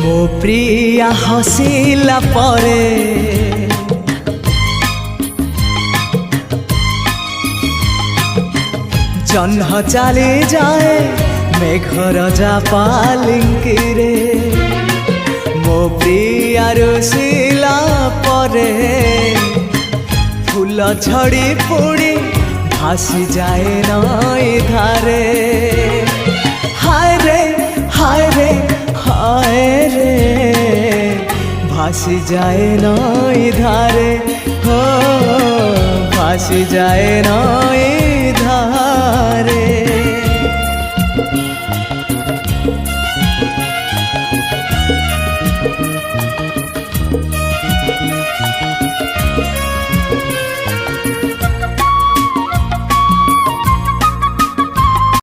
मो प्रिया हसिला परे जह्न चली जाए मेघर जापालिंकी रे मो प्रिया रुसिला परे फूल झड़ी पुड़ी भासी जाए नई धारे हाय रे हाय रे हाय रे भासी जाए नई धारे हो भासी जाए नई